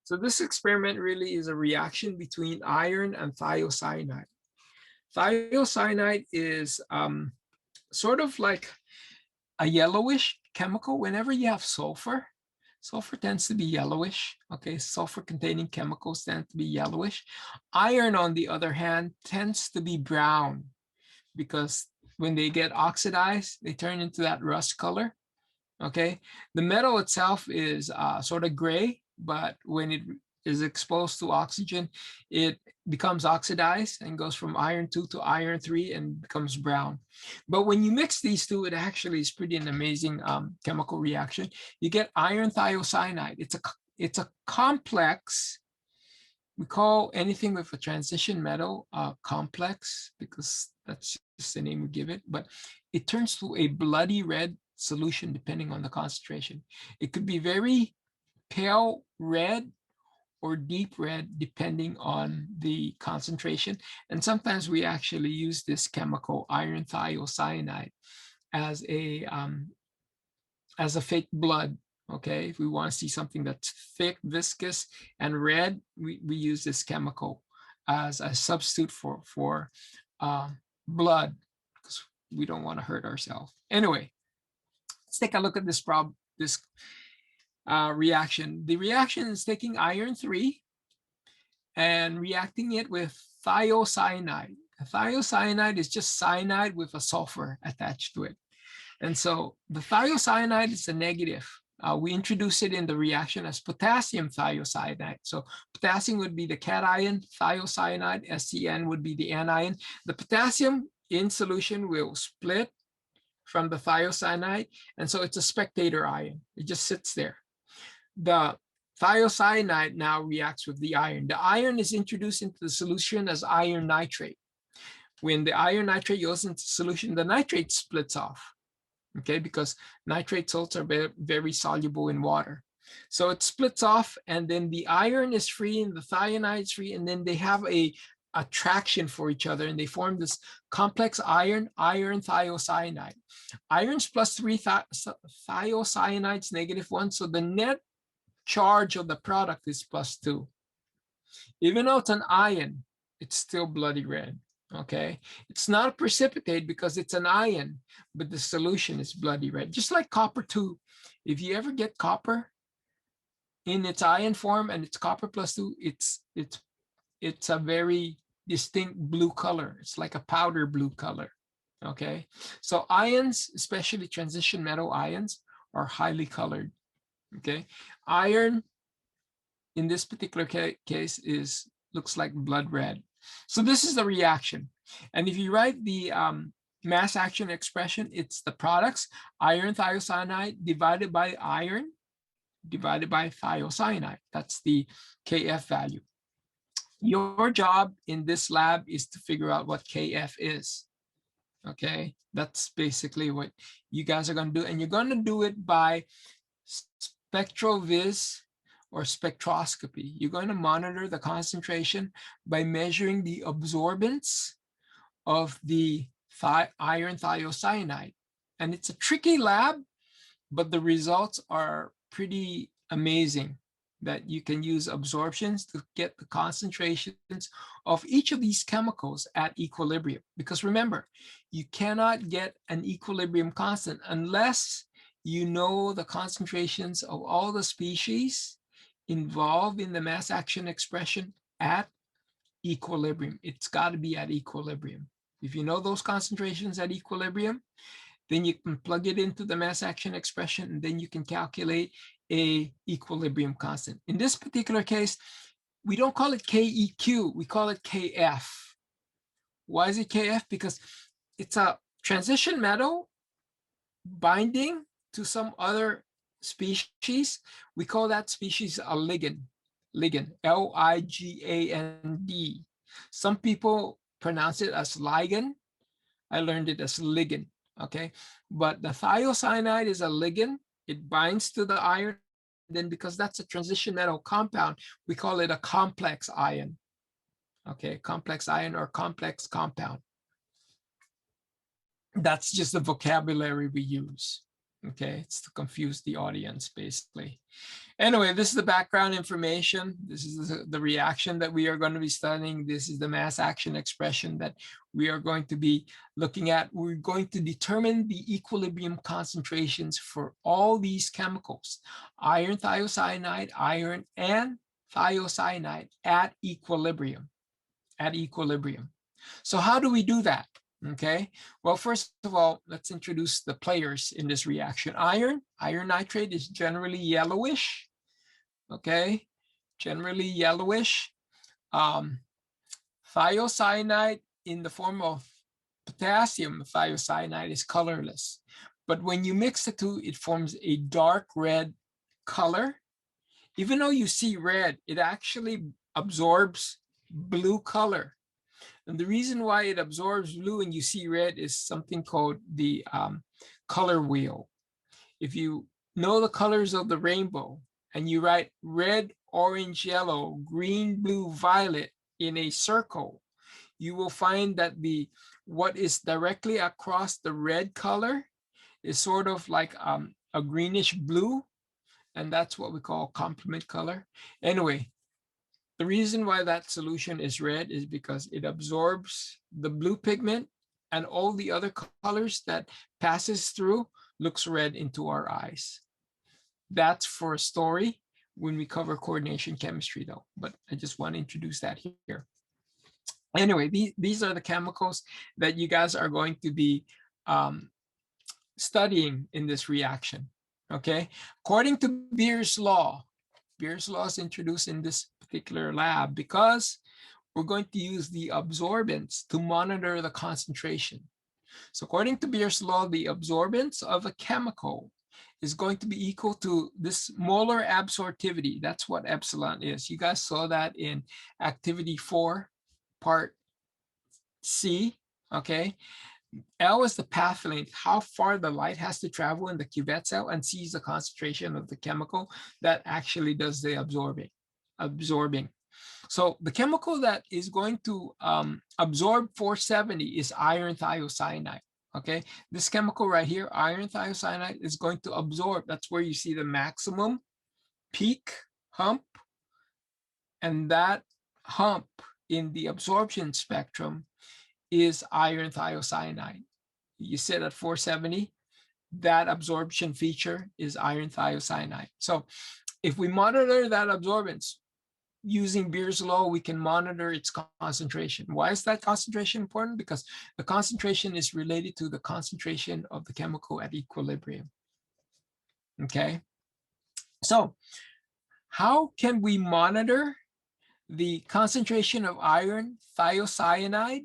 So this experiment really is a reaction between iron and thiocyanide. Thiocyanide is sort of like a yellowish chemical. Whenever you have sulfur, sulfur tends to be yellowish. Okay, sulfur containing chemicals tend to be yellowish. Iron, on the other hand, tends to be brown because when they get oxidized, they turn into that rust color. Okay, the metal itself is sort of gray, but when it is exposed to oxygen, it becomes oxidized and goes from iron 2 to iron 3 and becomes brown. But when you mix these two, it actually is pretty an amazing chemical reaction. You get iron thiocyanide. It's a complex. We call anything with a transition metal complex because that's just the name we give it, but it turns to a bloody red solution depending on the concentration. It could be very pale red or deep red depending on the concentration. And sometimes we actually use this chemical iron thiocyanide as a fake blood. Okay, if we want to see something that's thick, viscous, and red, we use this chemical as a substitute for blood because we don't want to hurt ourselves. Anyway, let's take a look at this reaction. The reaction is taking iron 3 and reacting it with thiocyanide. Thiocyanide is just cyanide with a sulfur attached to it. And so the thiocyanide is a negative. We introduce it in the reaction as potassium thiocyanide. So potassium would be the cation, thiocyanide, FeSCN would be the anion. The potassium in solution will split from the thiocyanide, and so it's a spectator ion. It just sits there. The thiocyanide now reacts with the iron. The iron is introduced into the solution as iron nitrate. When the iron nitrate goes into solution, the nitrate splits off. Okay, because nitrate salts are very, very soluble in water. So it splits off, and then the iron is free and the thionide is free, and then they have a attraction for each other, and they form this complex iron thiocyanide. Iron's +3, thiocyanide -1, so the net charge of the product is +2. Even though it's an ion, it's still bloody red. Okay, it's not a precipitate because it's an ion, but the solution is bloody red, just like copper too. If you ever get copper in its ion form and it's copper +2, it's a very distinct blue color. It's like a powder blue color. Okay, so ions, especially transition metal ions, are highly colored. Okay, iron in this particular case looks like blood red. So this is the reaction. And if you write the mass action expression, it's the products, iron thiocyanide divided by iron divided by thiocyanide. That's the Kf value. Your job in this lab is to figure out what Kf is. Okay, that's basically what you guys are going to do. And you're going to do it by spectrovis or spectroscopy. You're going to monitor the concentration by measuring the absorbance of the iron thiocyanide. And it's a tricky lab, but the results are pretty amazing that you can use absorptions to get the concentrations of each of these chemicals at equilibrium. Because remember, you cannot get an equilibrium constant unless you know the concentrations of all the species involved in the mass action expression at equilibrium. It's got to be at equilibrium. If you know those concentrations at equilibrium, then you can plug it into the mass action expression, and then you can calculate a equilibrium constant. In this particular case, we don't call it KEQ, we call it KF. Why is it KF? Because it's a transition metal binding to some other species. We call that species a ligand, L-I-G-A-N-D. Some people pronounce it as ligand. I learned it as ligand, okay? But the thiocyanide is a ligand. It binds to the iron. Then because that's a transition metal compound, we call it a complex ion, okay? Complex ion or complex compound. That's just the vocabulary we use, Okay, it's to confuse the audience, basically. Anyway, this is the background information. This is the reaction that we are going to be studying. This is the mass action expression that we are going to be looking at. We're going to determine the equilibrium concentrations for all these chemicals, iron thiocyanide, iron, and thiocyanide at equilibrium, So how do we do that? Okay, well, first of all, let's introduce the players in this reaction. Iron nitrate is generally yellowish, okay, generally yellowish. Thiocyanide in the form of potassium thiocyanide is colorless, but when you mix the two, it forms a dark red color. Even though you see red, it actually absorbs blue color. And the reason why it absorbs blue and you see red is something called the color wheel. If you know the colors of the rainbow and you write red, orange, yellow, green, blue, violet in a circle, you will find that what is directly across the red color is sort of like a greenish blue, and that's what we call complement color. Anyway, the reason why that solution is red is because it absorbs the blue pigment, and all the other colors that passes through looks red into our eyes. That's for a story when we cover coordination chemistry though, but I just want to introduce that here. Anyway, these are the chemicals that you guys are going to be studying in this reaction, okay? According to Beer's law is introduced in this particular lab because we're going to use the absorbance to monitor the concentration. So according to Beer's law, the absorbance of a chemical is going to be equal to this molar absorptivity. That's what epsilon is. You guys saw that in activity 4, part C, okay? L is the path length, how far the light has to travel in the cuvette cell, and C is the concentration of the chemical that actually does the absorbing. So the chemical that is going to absorb 470 is iron thiocyanide. Okay, this chemical right here, iron thiocyanide, is going to absorb. That's where you see the maximum peak hump, and that hump in the absorption spectrum is iron thiocyanide. You sit at 470, that absorption feature is iron thiocyanide. So if we monitor that absorbance using Beer's law, we can monitor its concentration. Why is that concentration important? Because the concentration is related to the concentration of the chemical at equilibrium. Okay, so how can we monitor the concentration of iron thiocyanide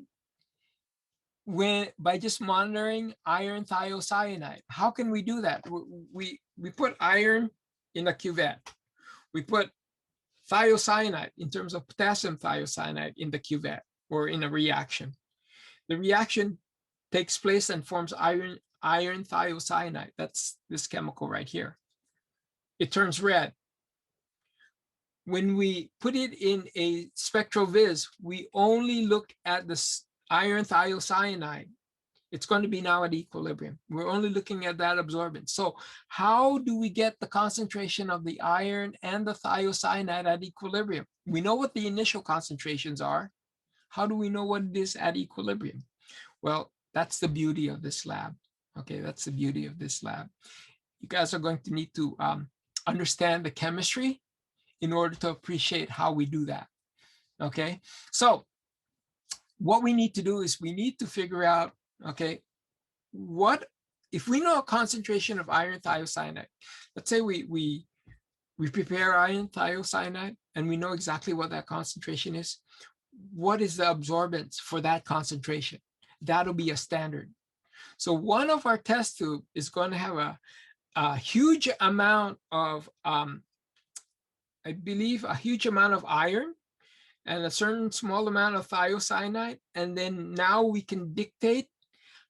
by just monitoring iron thiocyanide? How can we do that? We put iron in a cuvette. We put thiocyanide in terms of potassium thiocyanide in the cuvette or in a reaction. The reaction takes place and forms iron thiocyanide. That's this chemical right here. It turns red. When we put it in a spectrovis, we only look at the iron thiocyanide. It's going to be now at equilibrium. We're only looking at that absorbance. So how do we get the concentration of the iron and the thiocyanide at equilibrium? We know what the initial concentrations are. How do we know what it is at equilibrium? Well, that's the beauty of this lab. Okay, that's the beauty of this lab. You guys are going to need to understand the chemistry in order to appreciate how we do that. Okay, so what we need to do is we need to figure out, okay, what if we know a concentration of iron thiocyanide? Let's say we prepare iron thiocyanide and we know exactly what that concentration is. What is the absorbance for that concentration? That'll be a standard. So one of our test tube is going to have a huge amount of, I believe, a huge amount of iron and a certain small amount of thiocyanide. And then now we can dictate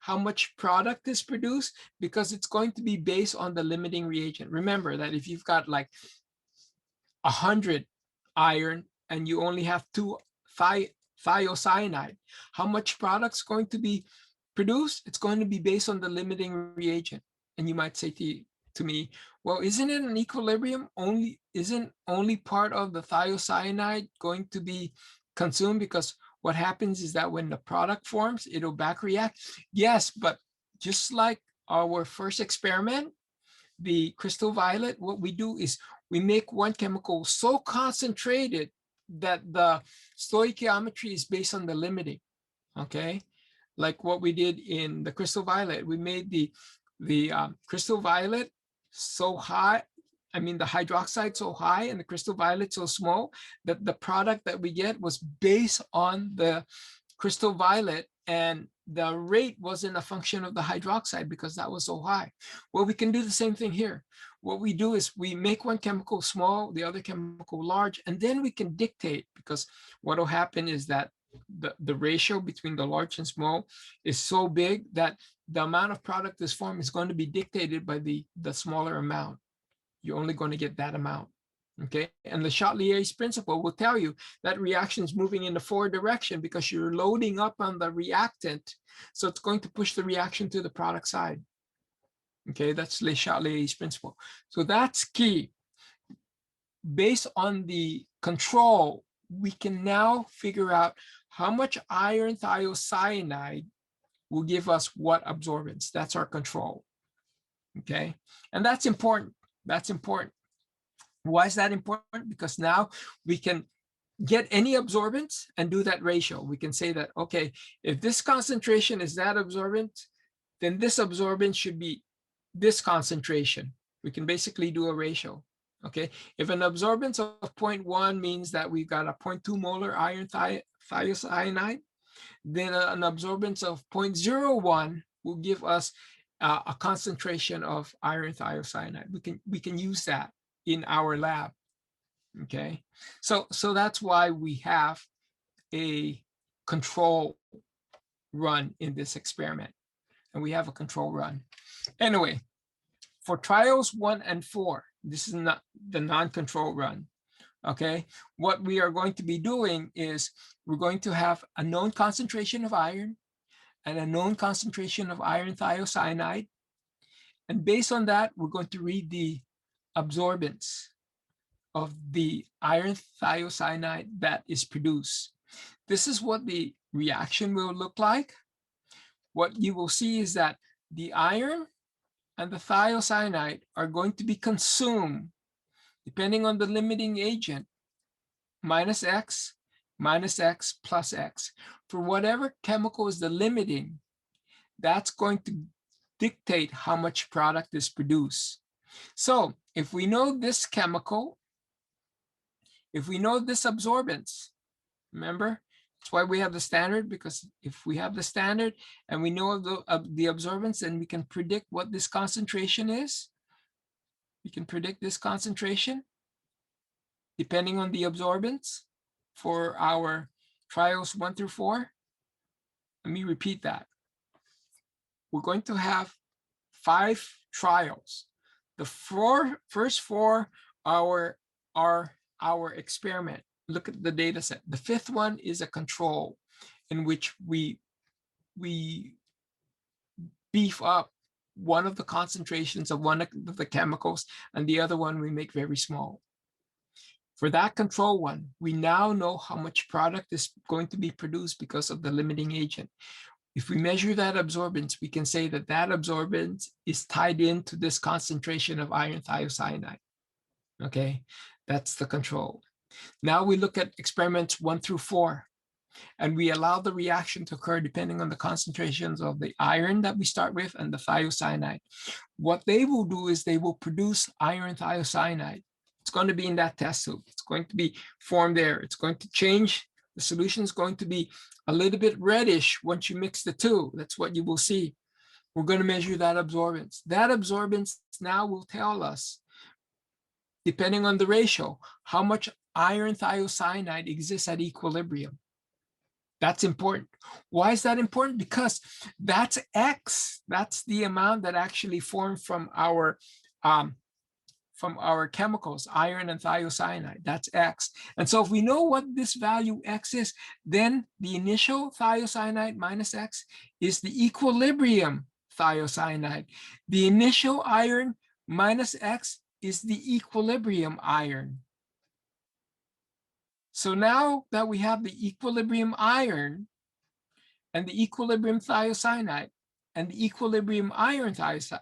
how much product is produced because it's going to be based on the limiting reagent. Remember that if you've got like 100 iron and you only have 2 thiocyanide, how much product's going to be produced? It's going to be based on the limiting reagent. And you might say to me, well, isn't it an equilibrium? Isn't only part of the thiocyanide going to be consumed? Because what happens is that when the product forms, it'll back react. Yes, but just like our first experiment, the crystal violet, what we do is we make one chemical so concentrated that the stoichiometry is based on the limiting, okay? Like what we did in the crystal violet, we made the crystal violet so high, I mean the hydroxide so high and the crystal violet so small that the product that we get was based on the crystal violet, and the rate wasn't a function of the hydroxide because that was so high. Well, we can do the same thing here. What we do is we make one chemical small, the other chemical large, and then we can dictate, because what will happen is that the ratio between the large and small is so big that the amount of product this form is going to be dictated by the smaller amount. You're only going to get that amount. Okay, and the Chatelier's principle will tell you that reaction is moving in the forward direction because you're loading up on the reactant. So it's going to push the reaction to the product side. Okay, that's Le Chatelier's principle. So that's key. Based on the control, we can now figure out how much iron thiocyanide will give us what absorbance. That's our control. Okay, and that's important. That's important. Why is that important? Because now we can get any absorbance and do that ratio. We can say that, okay, if this concentration is that absorbent, then this absorbance should be this concentration. We can basically do a ratio. Okay, if an absorbance of 0.1 means that we've got a 0.2 molar iron thiocyanide, then an absorbance of 0.01 will give us a concentration of iron thiocyanide. We can use that in our lab. Okay, so that's why we have a control run in this experiment, and we have a control run. Anyway, for trials 1 and 4, this is not the non-control run. Okay, what we are going to be doing is we're going to have a known concentration of iron and a known concentration of iron thiocyanide, and based on that, we're going to read the absorbance of the iron thiocyanide that is produced. This is what the reaction will look like. What you will see is that the iron and the thiocyanide are going to be consumed, depending on the limiting agent, minus X plus X. For whatever chemical is the limiting, that's going to dictate how much product is produced. So if we know this chemical, if we know this absorbance, remember, that's why we have the standard, because if we have the standard and we know the absorbance, then we can predict what this concentration is. We can predict this concentration depending on the absorbance for our trials 1 through 4. Let me repeat that. We're going to have 5 trials. The first 4 are our experiment. Look at the data set. The 5th one is a control in which we beef up one of the concentrations of one of the chemicals, and the other one we make very small. For that control one, we now know how much product is going to be produced because of the limiting agent. If we measure that absorbance, we can say that that absorbance is tied into this concentration of iron thiocyanide. Okay, that's the control. Now we look at experiments 1 through 4, and we allow the reaction to occur depending on the concentrations of the iron that we start with and the thiocyanide. What they will do is they will produce iron thiocyanide. It's going to be in that test tube. It's going to be formed there. It's going to change. The solution is going to be a little bit reddish once you mix the two. That's what you will see. We're going to measure that absorbance. That absorbance now will tell us, depending on the ratio, how much iron thiocyanide exists at equilibrium. That's important. Why is that important? Because that's X. That's the amount that actually formed from our chemicals, iron and thiocyanide. That's X. And so if we know what this value X is, then the initial thiocyanide minus X is the equilibrium thiocyanide. The initial iron minus X is the equilibrium iron. So now that we have the equilibrium iron and the equilibrium thiocyanide and the equilibrium iron thiocyanide,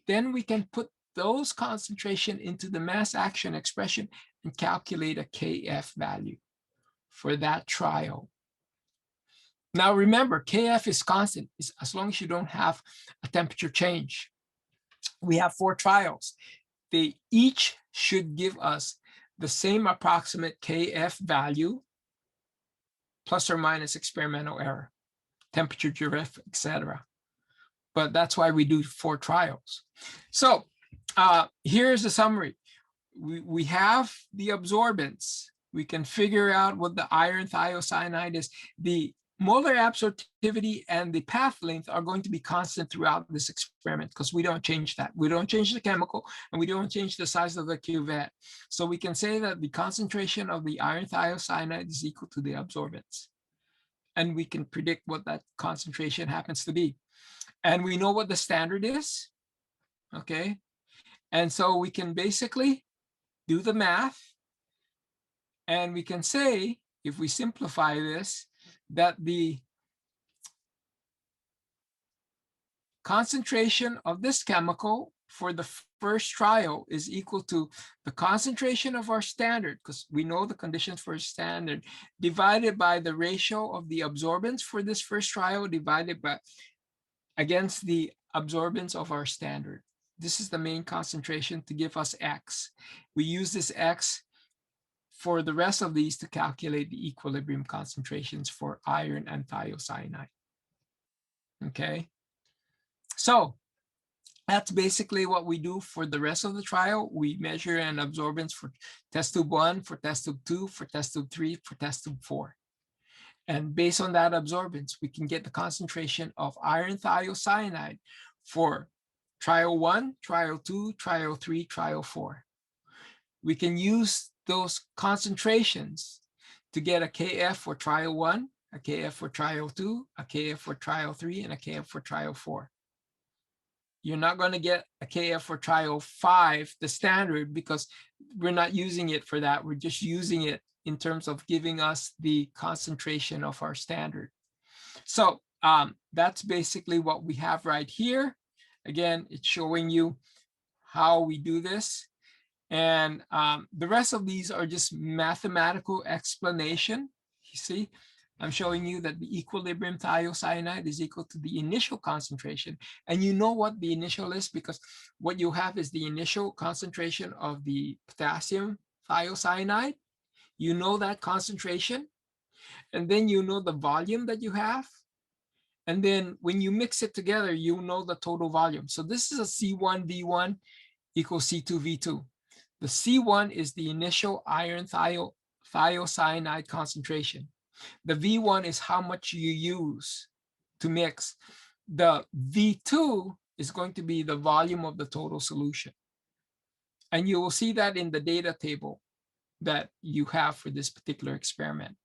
then we can put those concentration into the mass action expression and calculate a Kf value for that trial. Now remember, Kf is constant as long as you don't have a temperature change. We have 4 trials. They each should give us the same approximate Kf value, plus or minus experimental error, temperature drift, etc. But that's why we do 4 trials. So here's the summary. We have the absorbance. We can figure out what the iron thiocyanide is. The molar absorptivity and the path length are going to be constant throughout this experiment because we don't change that. We don't change the chemical and we don't change the size of the cuvette. So we can say that the concentration of the iron thiocyanide is equal to the absorbance. And we can predict what that concentration happens to be. And we know what the standard is, okay? And so we can basically do the math and we can say, if we simplify this, that the concentration of this chemical for the first trial is equal to the concentration of our standard, because we know the conditions for standard, divided by the ratio of the absorbance for this first trial divided by against the absorbance of our standard. This is the main concentration to give us X. We use this X for the rest of these to calculate the equilibrium concentrations for iron and thiocyanide. Okay, so that's basically what we do for the rest of the trial. We measure an absorbance for test tube 1, for test tube 2, for test tube 3, for test tube 4. And based on that absorbance, we can get the concentration of iron thiocyanide for trial 1, trial 2, trial 3, trial 4. We can use those concentrations to get a Kf for trial 1, a Kf for trial 2, a Kf for trial 3, and a Kf for trial 4. You're not going to get a Kf for trial 5, the standard, because we're not using it for that. We're just using it in terms of giving us the concentration of our standard. So that's basically what we have right here. Again, it's showing you how we do this. And the rest of these are just mathematical explanation. You see, I'm showing you that the equilibrium thiocyanide is equal to the initial concentration. And you know what the initial is, because what you have is the initial concentration of the potassium thiocyanide. You know that concentration. And then you know the volume that you have. And then when you mix it together, you know the total volume. So this is a C1V1 equals C2V2. The C1 is the initial iron thiocyanide concentration. The V1 is how much you use to mix. The V2 is going to be the volume of the total solution. And you will see that in the data table that you have for this particular experiment.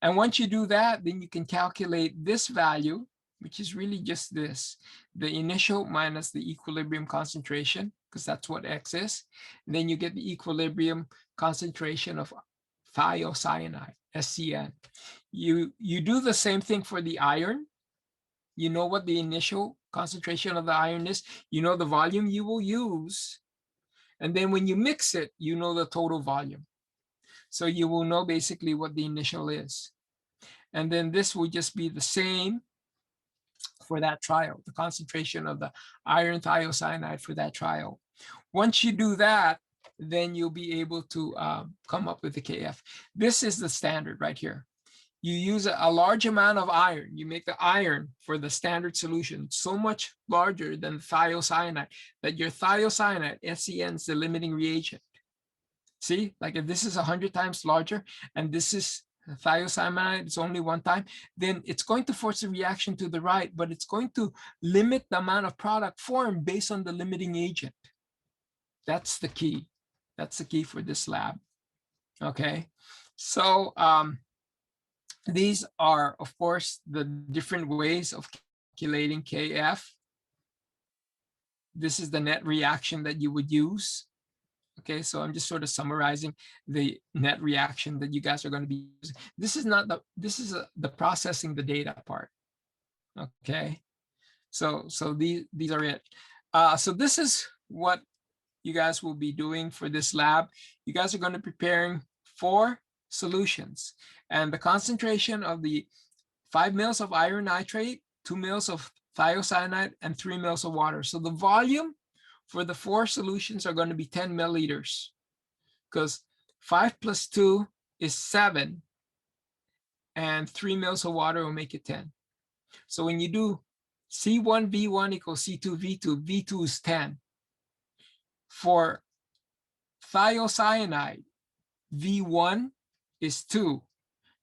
And once you do that, then you can calculate this value, which is really just this, the initial minus the equilibrium concentration, because that's what X is. And then you get the equilibrium concentration of thiocyanide, FeSCN. You do the same thing for the iron. You know what the initial concentration of the iron is. You know the volume you will use. And then when you mix it, you know the total volume. So you will know basically what the initial is. And then this will just be the same for that trial, the concentration of the iron thiocyanide for that trial. Once you do that, then you'll be able to come up with the Kf. This is the standard right here. You use a large amount of iron. You make the iron for the standard solution so much larger than thiocyanide that your thiocyanide, FeSCN, is the limiting reagent. See, like if this is 100 times larger and this is thiocyanide, it's only 1 time, then it's going to force a reaction to the right, but it's going to limit the amount of product formed based on the limiting agent. That's the key. That's the key for this lab. Okay, so These are, of course, the different ways of calculating Kf. This is the net reaction that you would use. Okay, so I'm just sort of summarizing the net reaction that you guys are going to be using. This is not the, this is the processing the data part. Okay, so these are it. So this is what you guys will be doing for this lab. You guys are going to be preparing 4 solutions, and the concentration of the 5 mils of iron nitrate, 2 mils of thiocyanate, and 3 mils of water. So the volume for the 4 solutions are going to be 10 milliliters, because 5 plus 2 is 7, and 3 mils of water will make it 10. So when you do C1V1 equals C2V2, V2 is 10. For thiocyanide, V1 is 2.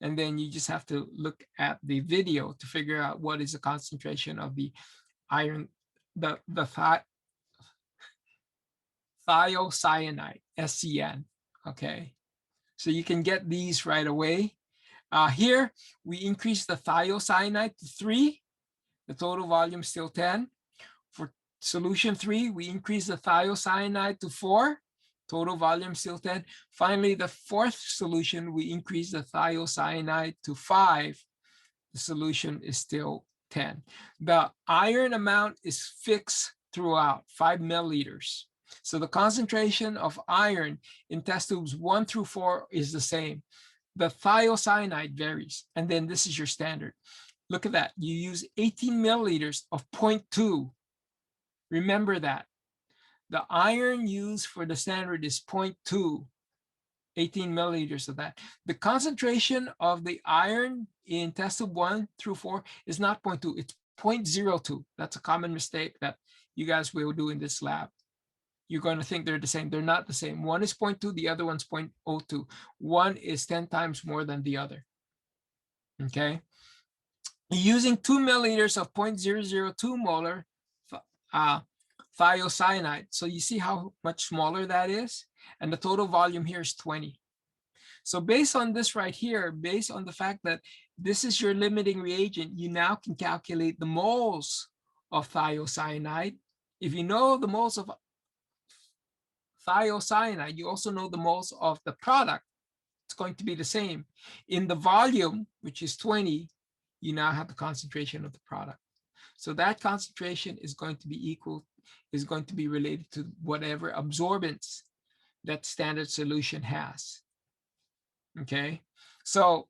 And then you just have to look at the video to figure out what is the concentration of the iron, the thiocyanide, SCN. Okay, so you can get these right away. Here, we increase the thiocyanide to 3. The total volume is still 10. For solution 3, we increase the thiocyanide to 4. Total volume still 10. Finally, the 4th solution, we increase the thiocyanide to 5. The solution is still 10. The iron amount is fixed throughout, 5 milliliters. So the concentration of iron in test tubes 1 through 4 is the same. The thiocyanide varies, and then this is your standard. Look at that. You use 18 milliliters of 0.2. Remember that. The iron used for the standard is 0.2, 18 milliliters of that. The concentration of the iron in test tube 1 through 4 is not 0.2, it's 0.02. That's a common mistake that you guys will do in this lab. You're going to think they're the same. They're not the same. One is 0.2, the other one's 0.02. One is 10 times more than the other. Okay. Using 2 milliliters of 0.002 molar thiocyanide. So you see how much smaller that is? And the total volume here is 20. So based on this right here, based on the fact that this is your limiting reagent, you now can calculate the moles of thiocyanide. If you know the moles of thiocyanide, you also know the moles of the product. It's going to be the same. In the volume, which is 20, you now have the concentration of the product. So that concentration is going to be equal, is going to be related to whatever absorbance that standard solution has. Okay, so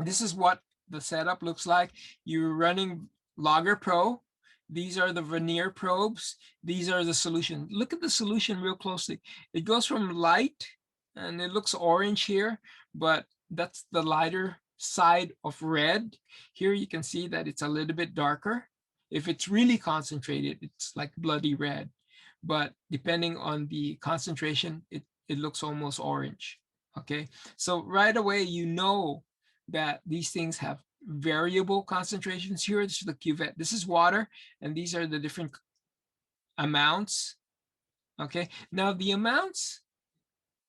this is what the setup looks like. You're running Logger Pro. These are the vernier probes. These are the solution. Look at the solution real closely. It goes from light, and it looks orange here, but that's the lighter side of red. Here you can see that it's a little bit darker. If it's really concentrated, it's like bloody red. But depending on the concentration, it looks almost orange. Okay, so right away, you know that these things have variable concentrations. Here, this is the cuvette. This is water, and these are the different amounts. Okay, now the amounts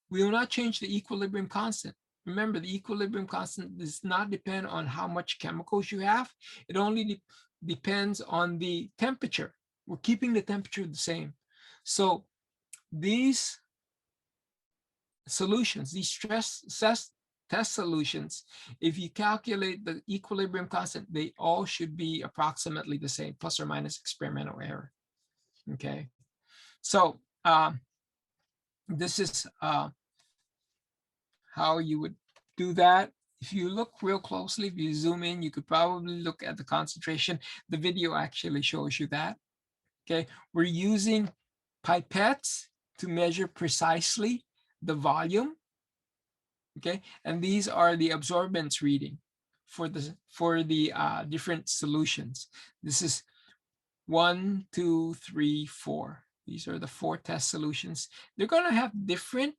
will not change the equilibrium constant. Remember, the equilibrium constant does not depend on how much chemicals you have. It only depends on the temperature. We're keeping the temperature the same. So these solutions, these stress test solutions, if you calculate the equilibrium constant, they all should be approximately the same, plus or minus experimental error. Okay, so this is how you would do that. If you look real closely, if you zoom in, you could probably look at the concentration. The video actually shows you that. Okay, we're using pipettes to measure precisely the volume. Okay, and these are the absorbance reading for the different solutions. This is 1, 2, 3, 4. These are the 4 test solutions. They're going to have different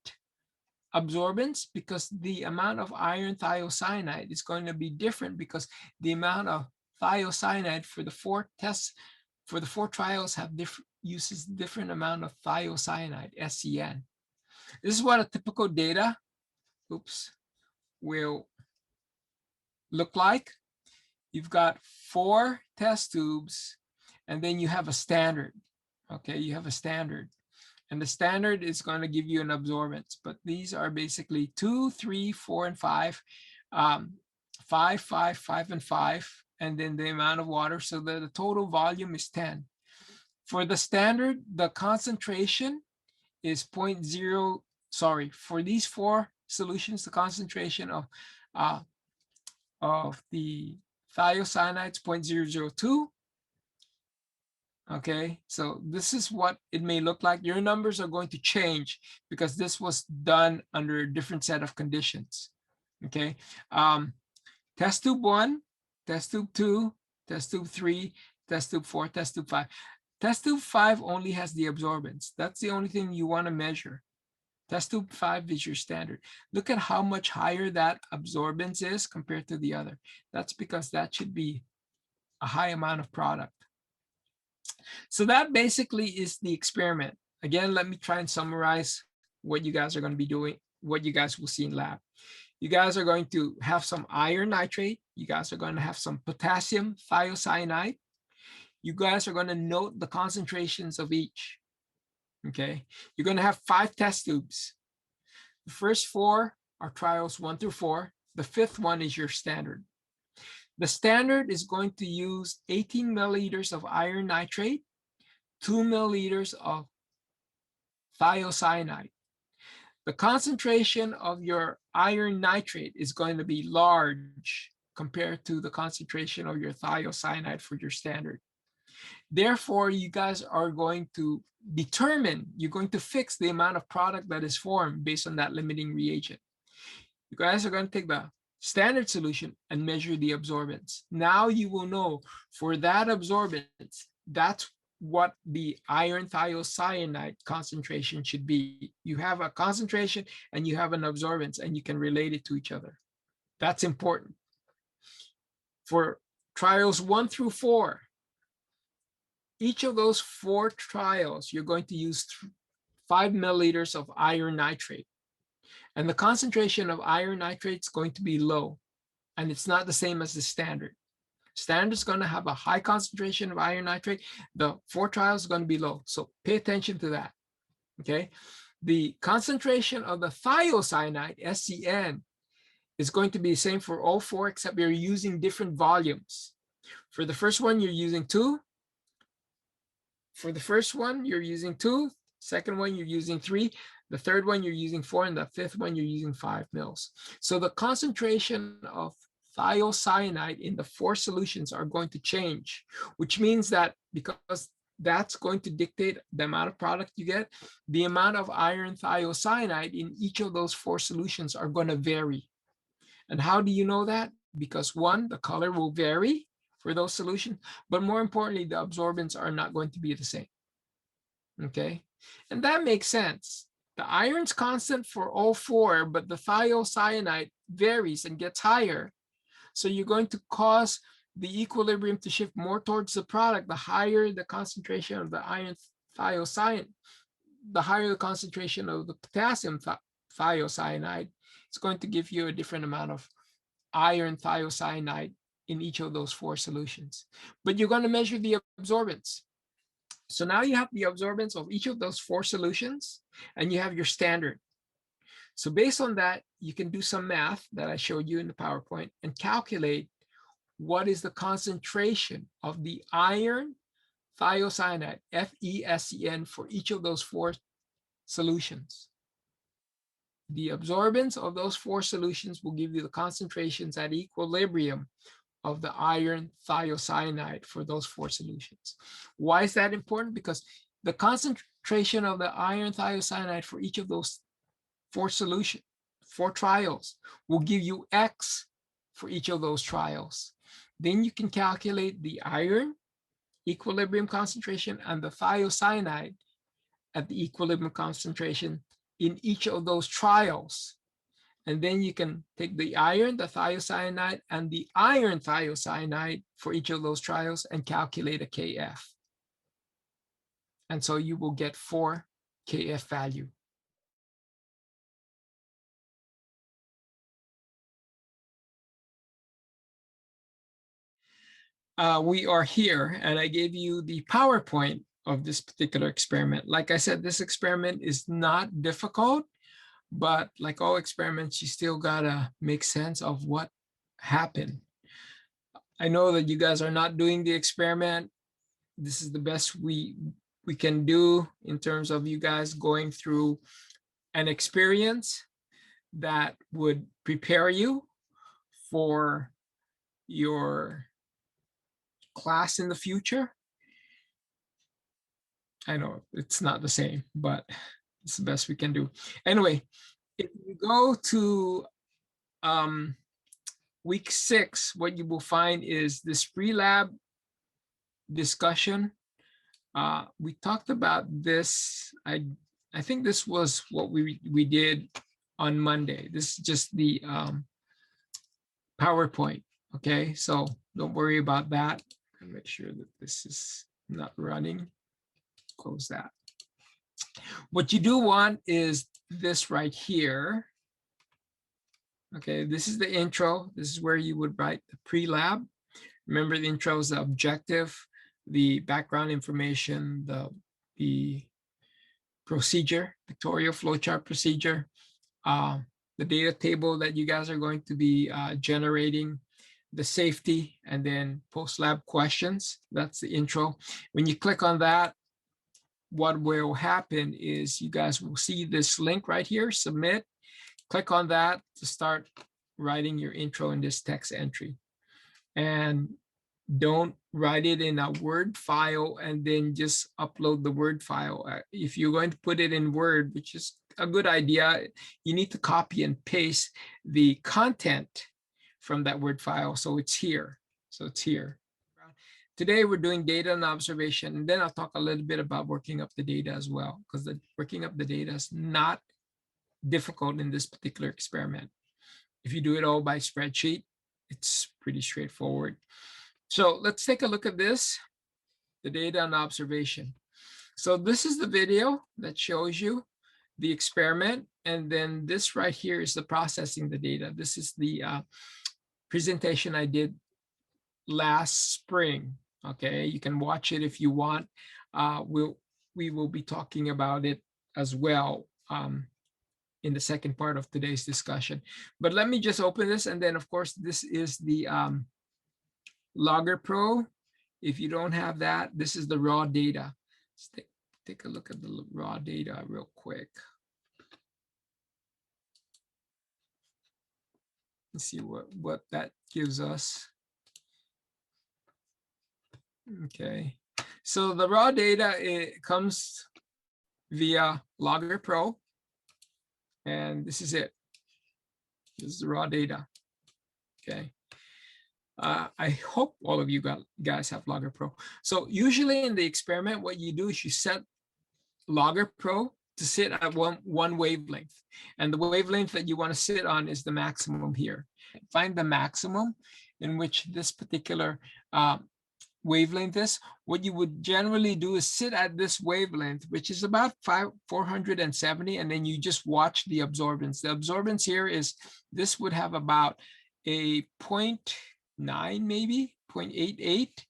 absorbance because the amount of iron thiocyanide is going to be different, because the amount of thiocyanide for the 4 tests, for the 4 trials, uses different amount of thiocyanide, SCN. This is what a typical data will look like. You've got 4 test tubes, and then you have a standard. Okay, you have a standard. And the standard is going to give you an absorbance, but these are basically 2, 3, 4, and 5, 5, 5, 5, and 5, and then the amount of water, so that the total volume is 10. For the standard, the concentration is 0.0, sorry, for these 4 solutions, the concentration of the thiocyanide is 0.002. Okay, so this is what it may look like. Your numbers are going to change because this was done under a different set of conditions. Okay, test tube 1, test tube 2, test tube 3, test tube 4, test tube 5. Test tube 5 only has the absorbance. That's the only thing you want to measure. Test tube 5 is your standard. Look at how much higher that absorbance is compared to the other. That's because that should be a high amount of product. So that basically is the experiment. Again, let me try and summarize what you guys are going to be doing, what you guys will see in lab. You guys are going to have some iron nitrate. You guys are going to have some potassium thiocyanide. You guys are going to note the concentrations of each. Okay, you're going to have 5 test tubes. The first 4 are trials 1 through 4. The 5th one is your standard. The standard is going to use 18 milliliters of iron nitrate, 2 milliliters of thiocyanide. The concentration of your iron nitrate is going to be large compared to the concentration of your thiocyanide for your standard. Therefore, you guys are going to determine, you're going to fix the amount of product that is formed based on that limiting reagent. You guys are going to take the standard solution and measure the absorbance. Now you will know for that absorbance, that's what the iron thiocyanide concentration should be. You have a concentration and you have an absorbance, and you can relate it to each other. That's important. For trials 1 through 4, each of those 4 trials, you're going to use 5 milliliters of iron nitrate. And the concentration of iron nitrate is going to be low. And it's not the same as the standard. Standard is going to have a high concentration of iron nitrate. The 4 trials are going to be low. So pay attention to that. Okay. The concentration of the thiocyanide, SCN, is going to be the same for all 4, except you're using different volumes. For the first one, you're using 2. For the first one, you're using 2. Second one, you're using 3. The third one, you're using 4. And the 5th one, you're using 5 mils. So the concentration of thiocyanide in the 4 solutions are going to change, which means that because that's going to dictate the amount of product you get, the amount of iron thiocyanide in each of those 4 solutions are going to vary. And how do you know that? Because 1, the color will vary for those solutions, but more importantly, the absorbance are not going to be the same. Okay, and that makes sense. The iron's constant for all 4, but the thiocyanide varies and gets higher. So you're going to cause the equilibrium to shift more towards the product. The higher the concentration of the iron thiocyanide, the higher the concentration of the potassium thiocyanide, it's going to give you a different amount of iron thiocyanide in each of those 4 solutions. But you're going to measure the absorbance. So now you have the absorbance of each of those 4 solutions, and you have your standard. So based on that, you can do some math that I showed you in the PowerPoint and calculate what is the concentration of the iron thiocyanide, FeSCN, for each of those 4 solutions. The absorbance of those 4 solutions will give you the concentrations at equilibrium of the iron thiocyanide for those 4 solutions. Why is that important? Because the concentration of the iron thiocyanide for each of those 4 trials will give you X for each of those trials. Then you can calculate the iron equilibrium concentration and the thiocyanide at the equilibrium concentration in each of those trials. And then you can take the iron, the thiocyanide, and the iron thiocyanide for each of those trials and calculate a Kf. And so you will get 4 Kf value. we are here, and I gave you the PowerPoint of this particular experiment. Like I said, this experiment is not difficult, but like all experiments, you still gotta make sense of what happened. I know that you guys are not doing the experiment. This is the best we can do in terms of you guys going through an experience that would prepare you for your class in the future. I know it's not the same, but it's the best we can do. Anyway, if you go to week 6, what you will find is this PreLab discussion. We talked about this. I think this was what we did on Monday. This is just the PowerPoint. Okay, so don't worry about that. And make sure that this is not running. Close that. What you do want is this right here. Okay, this is the intro. This is where you would write the PreLab. Remember, the intro is the objective, the background information, the procedure, pictorial flowchart procedure, the data table that you guys are going to be generating, the safety, and then post-lab questions. That's the intro. When you click on that, what will happen is you guys will see this link right here, submit. Click on that to start writing your intro in this text entry. And don't write it in a Word file and then just upload the Word file. If you're going to put it in Word, which is a good idea, you need to copy and paste the content from that Word file. So it's here. So it's here. Today we're doing data and observation, and then I'll talk a little bit about working up the data as well, because the working up the data is not difficult in this particular experiment. If you do it all by spreadsheet, it's pretty straightforward. So let's take a look at this, the data and observation. So this is the video that shows you the experiment, and then this right here is the processing the data. This is the presentation I did last spring. Okay, you can watch it if you want. We will be talking about it as well in the second part of today's discussion. But let me just open this, and then of course this is the Logger Pro. If you don't have that, this is the raw data. Let's take a look at the raw data real quick. Let's see what that gives us. Okay, so the raw data, it comes via Logger Pro, and this is it. This is the raw data. Okay. I hope all of you guys have Logger Pro. So usually in the experiment, what you do is you set Logger Pro to sit at one wavelength. And the wavelength that you want to sit on is the maximum here. Find the maximum in which this particular wavelength is. What you would generally do is sit at this wavelength, which is about 470, and then you just watch the absorbance. The absorbance here is, this would have about a 0.9, maybe 0.88.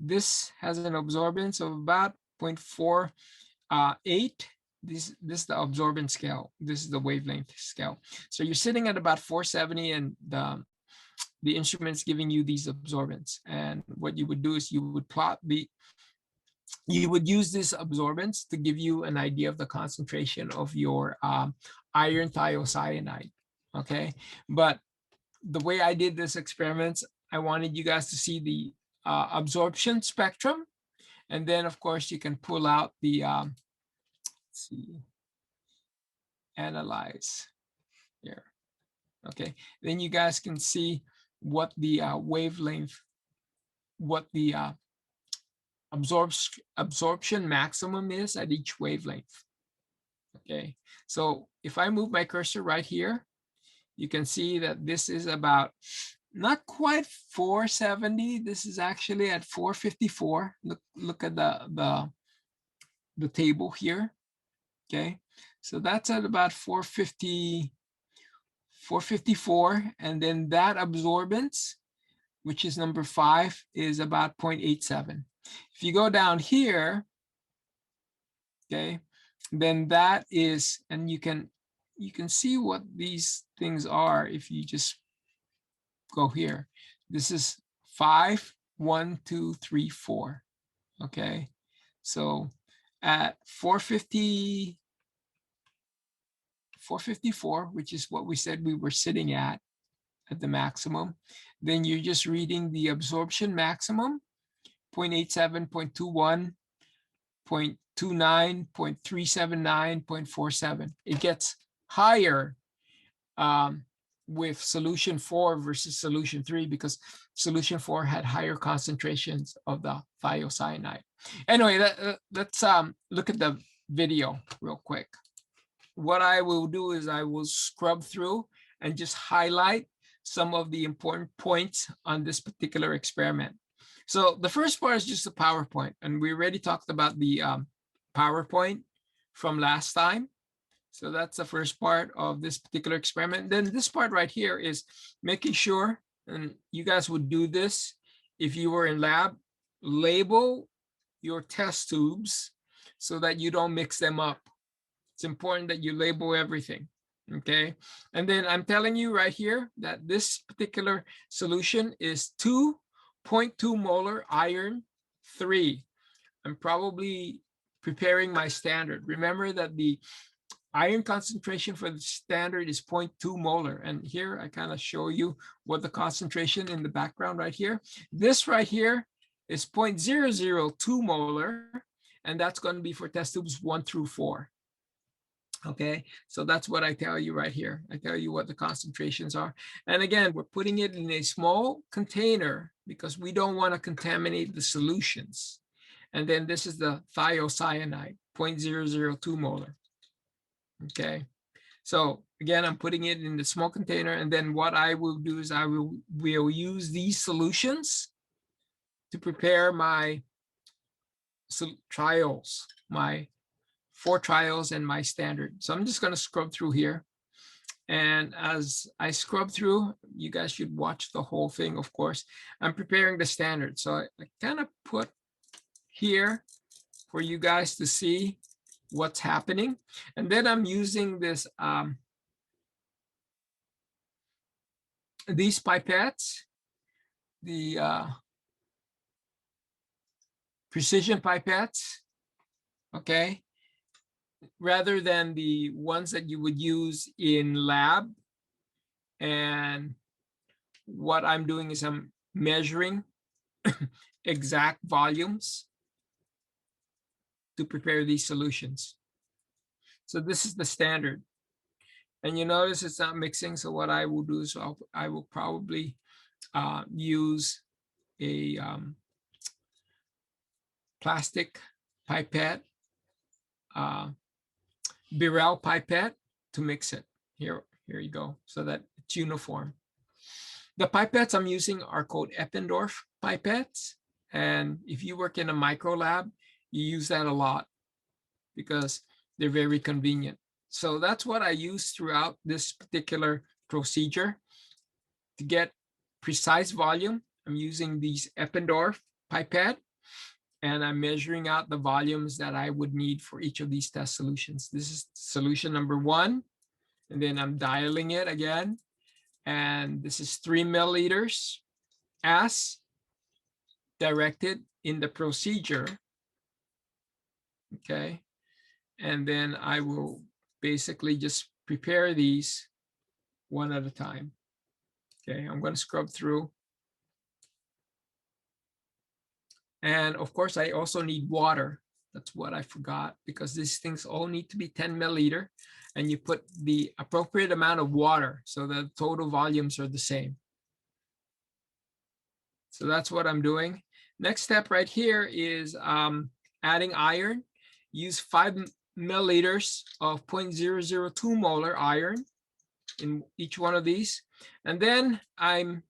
This has an absorbance of about 0.48. This is the absorbance scale. This is the wavelength scale. So you're sitting at about 470, and the instrument's giving you these absorbance. And what you would do is you would use this absorbance to give you an idea of the concentration of your iron thiocyanide. Okay, but the way I did this experiment, I wanted you guys to see the absorption spectrum, and then of course you can pull out the let's see, analyze here. Okay, then you guys can see what the wavelength, what the absorption maximum is at each wavelength. Okay, so if I move my cursor right here, you can see that this is about not quite 470. This is actually at 454. Look at the table here. Okay, so that's at about 454, and then that absorbance which is number 5, is about 0.87. If you go down here, okay, then that is, and you can see what these things are if you just go here. This is 5, 1, 2, 3, 4. Okay, so at 454, which is what we said we were sitting at the maximum, then you're just reading the absorption maximum, 0.87, 0.21, 0.29, 0.379, 0.47. It gets higher with solution 4 versus solution 3 because solution 4 had higher concentrations of the thiocyanide. Anyway, let's look at the video real quick. What I will do is I will scrub through and just highlight some of the important points on this particular experiment. So the first part is just a PowerPoint, and we already talked about the PowerPoint from last time. So that's the first part of this particular experiment. Then this part right here is making sure, and you guys would do this if you were in lab, label your test tubes so that you don't mix them up. It's important that you label everything, okay? And then I'm telling you right here that this particular solution is 2.2 molar iron 3. I'm probably preparing my standard. Remember that the iron concentration for the standard is 0.2 molar. And here I kind of show you what the concentration in the background right here. This right here is 0.002 molar, and that's going to be for test tubes 1 through 4. Okay, so that's what I tell you right here. I tell you what the concentrations are. And again, we're putting it in a small container because we don't want to contaminate the solutions. And then this is the thiocyanide, 0.002 molar. Okay, so again, I'm putting it in the small container. And then what I will do is I will use these solutions to prepare my trials, my 4 trials and my standard. So I'm just going to scrub through here. And as I scrub through, you guys should watch the whole thing, of course. I'm preparing the standard. So I kind of put here for you guys to see what's happening. And then I'm using this these pipettes, the precision pipettes, okay, rather than the ones that you would use in lab. And what I'm doing is I'm measuring exact volumes to prepare these solutions. So this is the standard. And you notice it's not mixing. So what I will do is I will probably use a plastic pipette, Birel pipette to mix it. Here you go, so that it's uniform. The pipettes I'm using are called Eppendorf pipettes. And if you work in a micro lab, you use that a lot because they're very convenient. So that's what I use throughout this particular procedure. To get precise volume, I'm using these Eppendorf pipette, and I'm measuring out the volumes that I would need for each of these test solutions. This is solution number 1, and then I'm dialing it again. And this is 3 milliliters as directed in the procedure. Okay, and then I will basically just prepare these one at a time. Okay, I'm going to scrub through. And of course, I also need water. That's what I forgot, because these things all need to be 10 milliliter, and you put the appropriate amount of water so that total volumes are the same. So that's what I'm doing. Next step right here is adding iron. Use 5 milliliters of 0.002 molar iron in each one of these. And then I'm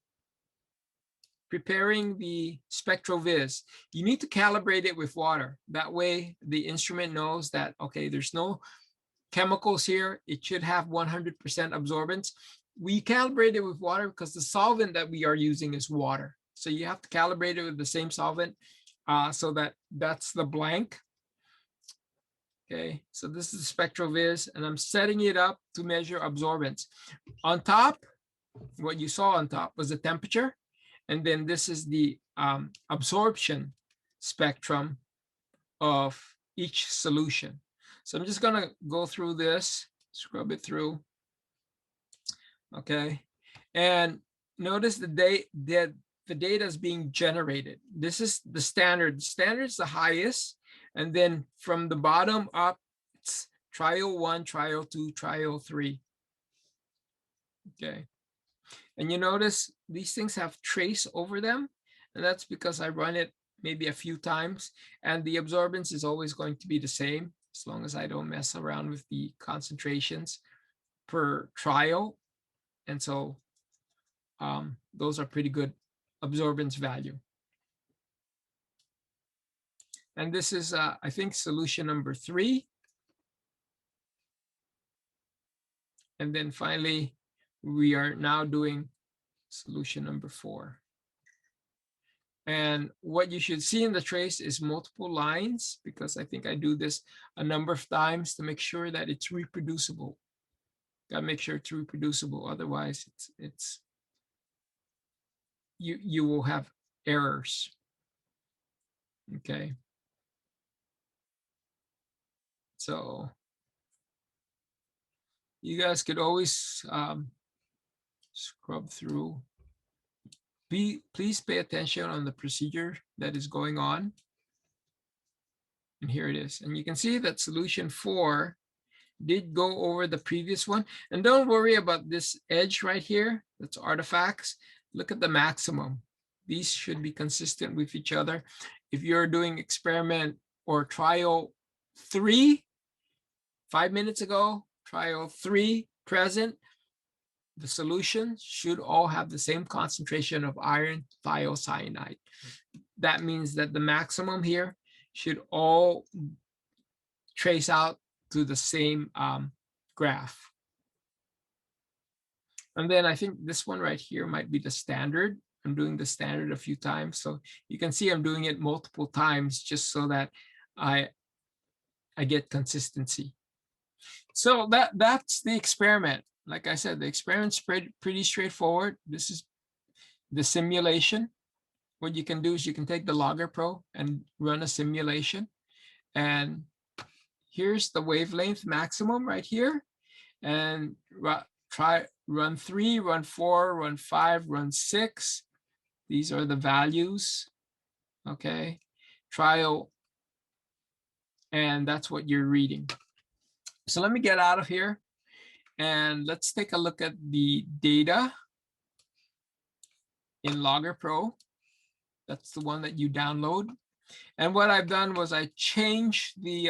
preparing the SpectroVis. You need to calibrate it with water. That way the instrument knows that, okay, there's no chemicals here. It should have 100% absorbance. We calibrate it with water because the solvent that we are using is water. So you have to calibrate it with the same solvent so that that's the blank. Okay, so this is the SpectroVis, and I'm setting it up to measure absorbance. On top, what you saw on top was the temperature, and then this is the absorption spectrum of each solution. So I'm just gonna go through this, scrub it through. Okay, and notice the data is being generated. This is the standard. The standard is the highest, and then from the bottom up, it's trial 1, trial 2, trial 3. Okay, and you notice these things have trace over them, and that's because I run it maybe a few times, and the absorbance is always going to be the same as long as I don't mess around with the concentrations per trial. And so those are pretty good absorbance value. And this is, I think, solution number 3. And then finally, we are now doing solution number 4. And what you should see in the trace is multiple lines, because I think I do this a number of times to make sure that it's reproducible. Gotta make sure it's reproducible, otherwise you will have errors. Okay. So you guys could always scrub through. Please pay attention on the procedure that is going on. And here it is. And you can see that solution 4 did go over the previous one. And don't worry about this edge right here. That's artifacts. Look at the maximum. These should be consistent with each other. If you're doing experiment or trial 3, 5 minutes ago, trial 3 present, the solutions should all have the same concentration of iron thiocyanide. That means that the maximum here should all trace out to the same graph. And then I think this one right here might be the standard. I'm doing the standard a few times. So you can see I'm doing it multiple times just so that I get consistency. So that's the experiment. Like I said, the experiment's pretty straightforward. This is the simulation. What you can do is you can take the Logger Pro and run a simulation. And here's the wavelength maximum right here. And try run 3, run 4, run 5, run 6. These are the values. Okay. Trial. And that's what you're reading. So let me get out of here. And let's take a look at the data in Logger Pro. That's the one that you download. And what I've done was I changed the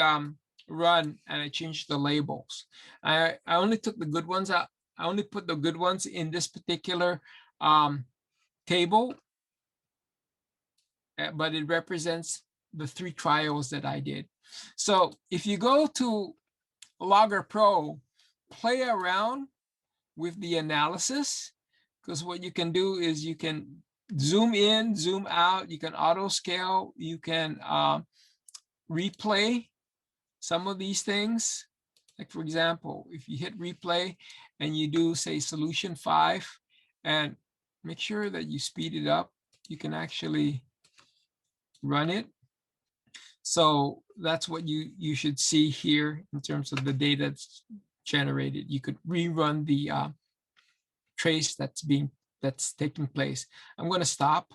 run and I changed the labels. I only took the good ones out. I only put the good ones in this particular table, but it represents the 3 trials that I did. So if you go to Logger Pro, play around with the analysis, because what you can do is you can zoom in, zoom out, you can auto scale, you can replay some of these things. Like for example, if you hit replay and you do say solution 5 and make sure that you speed it up, you can actually run it. So that's what you should see here in terms of the data that's generated. You could rerun the trace that's taking place. I'm going to stop.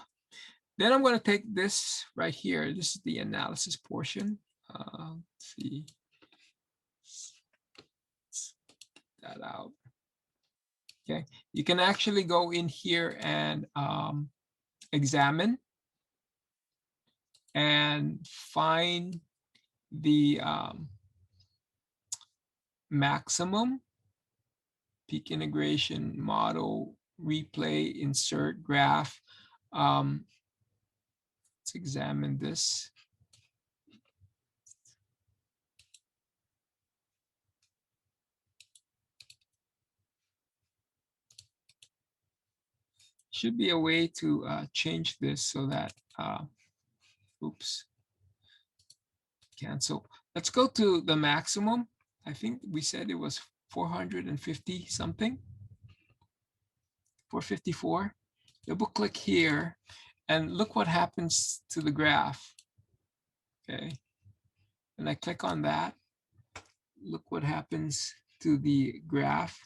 Then I'm going to take this right here. This is the analysis portion. Let's see. That out. Okay, you can actually go in here and examine and find the maximum peak integration model, replay, insert graph. Let's examine this. should be a way to change this so that, oops, cancel. Let's go to the maximum. I think we said it was 450 something, 454. Double click here and look what happens to the graph. Okay, and I click on that. Look what happens to the graph,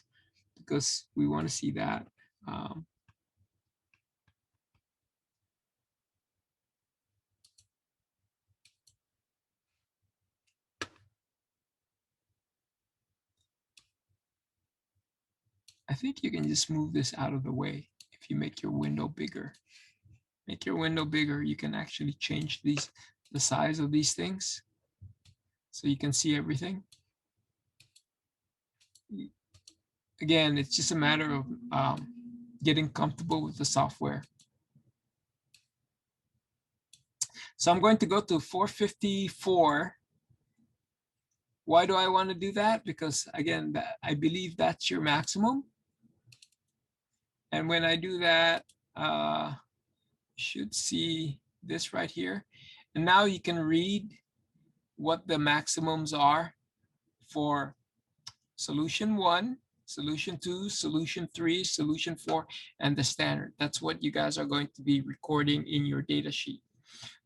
because we want to see that. I think you can just move this out of the way if you make your window bigger. Make your window bigger, you can actually change the size of these things so you can see everything. Again, it's just a matter of getting comfortable with the software. So I'm going to go to 454. Why do I want to do that? Because again, I believe that's your maximum. And when I do that, you should see this right here. And now you can read what the maximums are for solution 1, solution 2, solution 3, solution 4, and the standard. That's what you guys are going to be recording in your data sheet.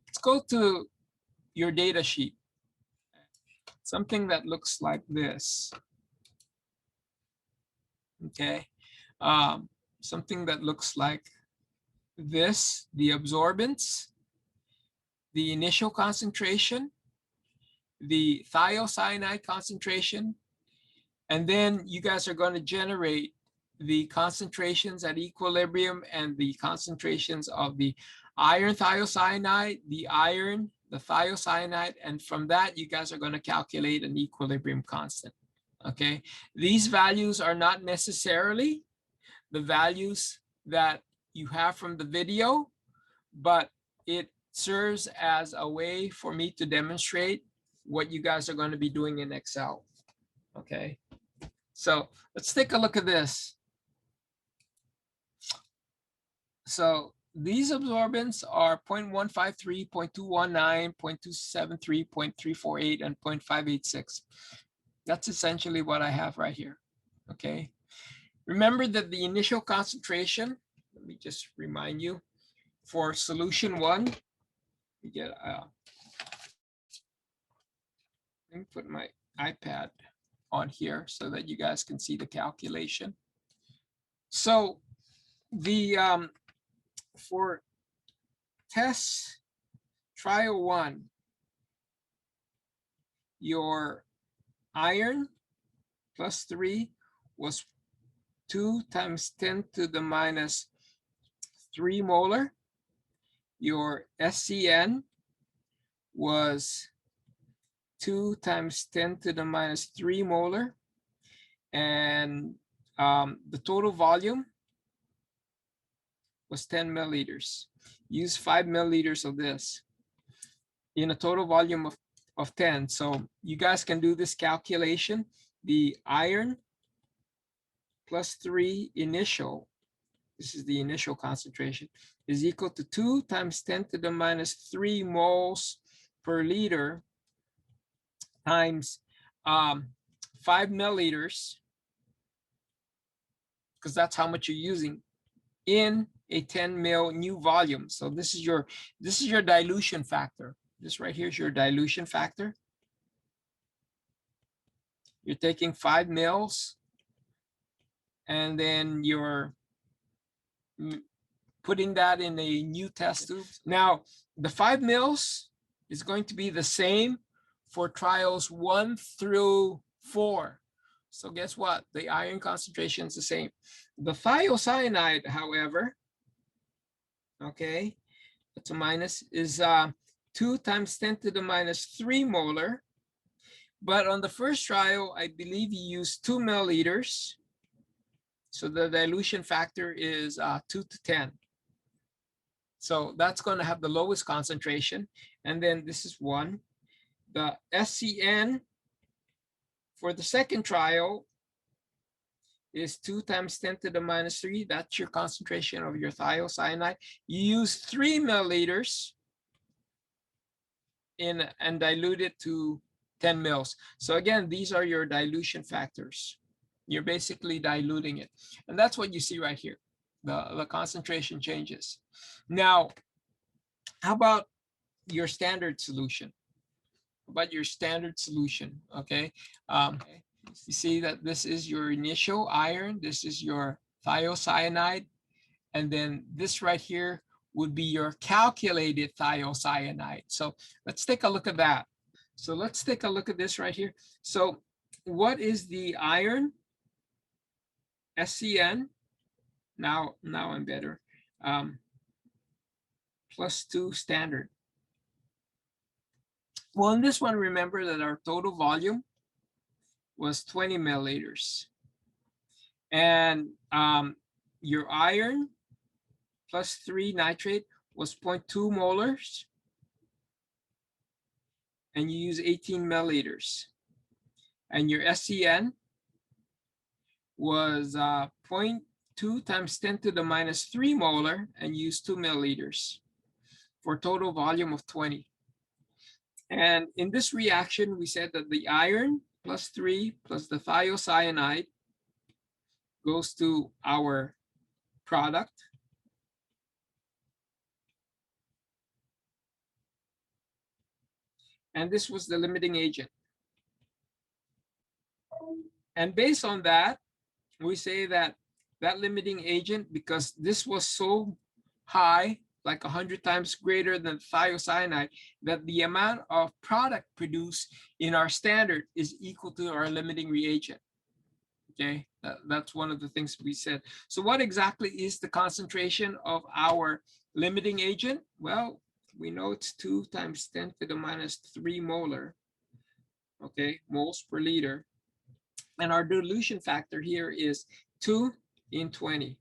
Let's go to your data sheet. Something that looks like this. Okay. Something that looks like this, the absorbance, the initial concentration, the thiocyanide concentration, and then you guys are going to generate the concentrations at equilibrium and the concentrations of the iron thiocyanide, the iron, the thiocyanide, and from that you guys are going to calculate an equilibrium constant. Okay, these values are not necessarily the values that you have from the video, but it serves as a way for me to demonstrate what you guys are going to be doing in Excel. Okay, so let's take a look at this. So these absorbance are 0.153, 0.219, 0.273, 0.348, and 0.586. That's essentially what I have right here. Okay. Remember that the initial concentration, let me just remind you, for solution 1, you get, let me put my iPad on here so that you guys can see the calculation. So the for test trial 1, your iron plus 3 was 2 times 10 to the minus 3 molar. Your SCN was 2 times 10 to the minus 3 molar. And the total volume was 10 milliliters. Use 5 milliliters of this in a total volume of 10. So you guys can do this calculation. The iron plus 3 initial, this is the initial concentration, is equal to 2 times 10 to the minus 3 moles per liter times 5 milliliters, because that's how much you're using in a 10 mil new volume. So this is your dilution factor. This right here is your dilution factor. You're taking 5 mils and then you're putting that in a new test tube. Now, the 5 mils is going to be the same for trials 1 through 4. So guess what? The iron concentration is the same. The thiocyanide, however, okay, that's a minus, is 2 times 10 to the minus 3 molar. But on the first trial, I believe you used 2 milliliters. So the dilution factor is 2 to 10. So that's going to have the lowest concentration. And then this is 1. The SCN for the second trial is 2 times 10 to the minus 3. That's your concentration of your thiocyanide. You use 3 milliliters and dilute it to 10 mils. So again, these are your dilution factors. You're basically diluting it. And that's what you see right here. The concentration changes. Now, how about your standard solution? About your standard solution, okay? You see that this is your initial iron, this is your thiocyanide, and then this right here would be your calculated thiocyanide. So let's take a look at that. So let's take a look at this right here. So what is the iron? SCN, now I'm better, +2 standard. Well, in this one, remember that our total volume was 20 milliliters. And your iron +3 nitrate was 0.2 molars. And you use 18 milliliters. And your SCN was 0.2 times 10 to the minus 3 molar and use 2 milliliters for a total volume of 20. And in this reaction, we said that the iron +3 plus the thiocyanide goes to our product. And this was the limiting agent. And based on that, we say that that limiting agent, because this was so high, like 100 times greater than thiocyanide, that the amount of product produced in our standard is equal to our limiting reagent. Okay, that's one of the things we said. So what exactly is the concentration of our limiting agent? Well, we know it's 2 times 10 to the minus 3 molar, okay, moles per liter. And our dilution factor here is 2 in 20.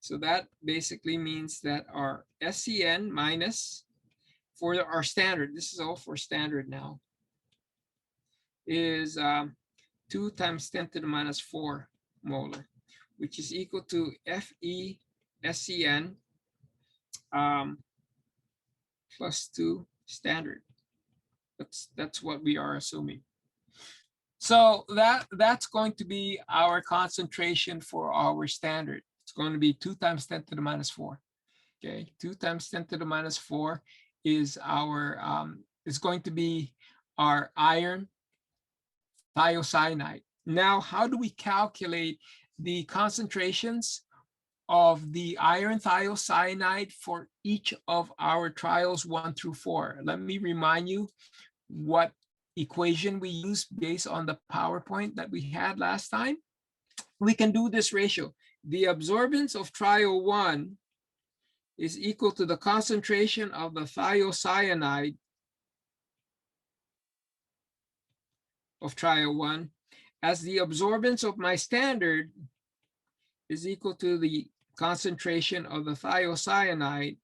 So that basically means that our SCN minus, for our standard, this is all for standard now, is 2 times 10 to the minus 4 molar, which is equal to FeSCN +2 standard. That's what we are assuming. So that's going to be our concentration for our standard. It's going to be 2 times 10 to the minus 4. Okay, 2 times 10 to the minus 4 is our, is going to be our iron thiocyanide. Now, how do we calculate the concentrations of the iron thiocyanide for each of our trials 1 through 4? Let me remind you what equation we use based on the PowerPoint that we had last time. We can do this ratio. The absorbance of trial 1 is equal to the concentration of the thiocyanide of trial 1, as the absorbance of my standard is equal to the concentration of the thiocyanide